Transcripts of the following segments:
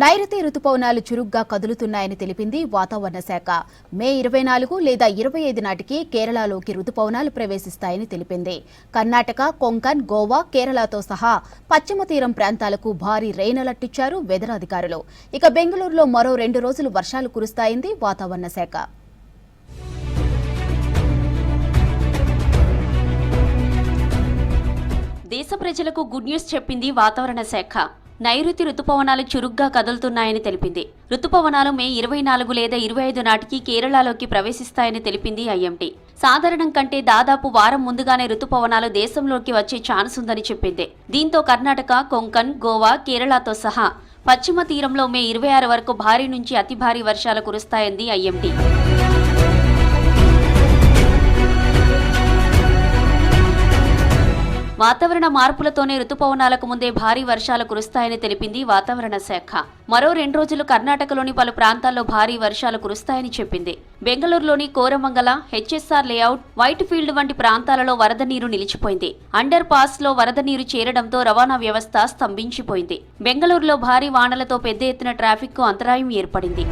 నైరుతి రుతుపవనాలు చురుగ్గా కదులుతున్నాయని తెలిపింది వాతావరణ శాఖ. మే 24 లేదా 25 నాటికి కేరళలోకి రుతుపవనాలు ప్రవేశిస్తాయని తెలిపింది. కర్ణాటక, కొంకన్, గోవా, కేరళతో సహా పశ్చిమ తీరం ప్రాంతాలకు భారీ రెయిన్ అలర్ట్ ఇచ్చారు వెదర్ అధికారులు. ఇక బెంగళూరులో మరో 2 రోజులు వర్షాలు కురుస్తాయింది వాతావరణ శాఖ. దేశ ప్రజలకు గుడ్ న్యూస్ చెప్పింది వాతావరణ శాఖ. నైరుతి రుతుపవనాలు చురుగ్గా కదులుతున్నాయని తెలిపింది. రుతుపవనాలు మే 24 లేదా 25 నాటికి కేరళలోకి ప్రవేశిస్తాయని తెలిపింది ఐఎండీ. సాధారణం కంటే దాదాపు వారం ముందుగానే రుతుపవనాలు దేశంలోకి వచ్చే ఛాన్స్ ఉందని చెప్పింది. దీంతో కర్ణాటక, కొంకన్, గోవా, కేరళతో సహా పశ్చిమ తీరంలో మే 26 వరకు భారీ నుంచి అతి భారీ వర్షాలు కురుస్తాయంది ఐఎండీ. వాతావరణ మార్పులతోనే రుతుపవనాలకు ముందే భారీ వర్షాలు కురుస్తాయని తెలిపింది వాతావరణ శాఖ. మరో 2 రోజులు కర్ణాటకలోని పలు ప్రాంతాల్లో భారీ వర్షాలు కురుస్తాయని చెప్పింది. బెంగళూరులోని Koramangala, HSR layout, white field వంటి ప్రాంతాలలో వరద నీరు నిలిచిపోయింది. అండర్ పాస్ లో వరద నీరు చేరడంతో రవాణా వ్యవస్థ స్తంభించిపోయింది. బెంగళూరులో భారీ వానలతో పెద్ద ఎత్తున ట్రాఫిక్ కు అంతరాయం ఏర్పడింది.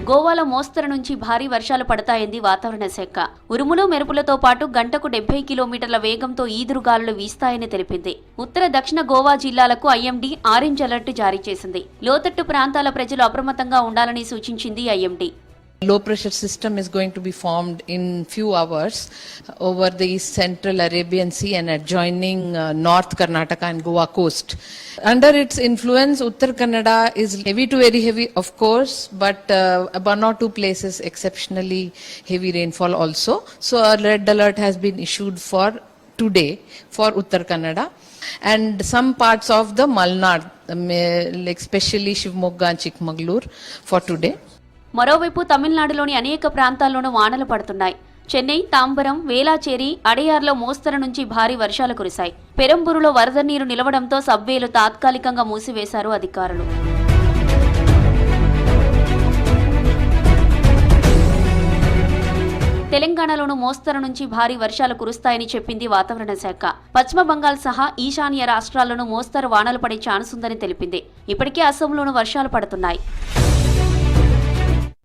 గోవాలో మోస్తరు నుంచి భారీ వర్షాలు పడతాయంది వాతావరణ శాఖ. ఉరుములు మెరుపులతో పాటు గంటకు 70 కిలోమీటర్ల వేగంతో ఈదురుగాలులు వీస్తాయని తెలిపింది. ఉత్తర దక్షిణ గోవా జిల్లాలకు ఐఎండీ ఆరెంజ్ అలర్ట్ జారీ చేసింది. లోతట్టు ప్రాంతాల ప్రజలు అప్రమత్తంగా ఉండాలని సూచించింది IMD. Low pressure system is going to be formed in few hours over the central Arabian Sea and adjoining North Karnataka and Goa coast. Under its influence, Uttar Kannada is heavy to very heavy, of course, but 1 or 2 places exceptionally heavy rainfall also. So a red alert has been issued for today for Uttar Kannada and some parts of the Malnad, like especially Shivamogga and Chikmagalur for today. మరోవైపు తమిళనాడులోని అనేక ప్రాంతాల్లోనూ వానలు పడుతున్నాయి. చెన్నై, తాంబరం, వేలాచేరి, అడయార్లో మోస్తరు నుంచి భారీ వర్షాలు కురిశాయి. పెరంబూరులో వరద నీరు నిలవడంతో సబ్వేలు తాత్కాలికంగా మూసివేశారు అధికారులు. తెలంగాణలోనూ మోస్తరు నుంచి భారీ వర్షాలు కురుస్తాయని చెప్పింది వాతావరణ శాఖ. పశ్చిమ బంగాల్ సహా ఈశాన్య రాష్ట్రాల్లోనూ మోస్తరు వానలు పడే ఛాన్స్ ఉందని తెలిపింది. ఇప్పటికే అస్సాంలోనూ వర్షాలు పడుతున్నాయి.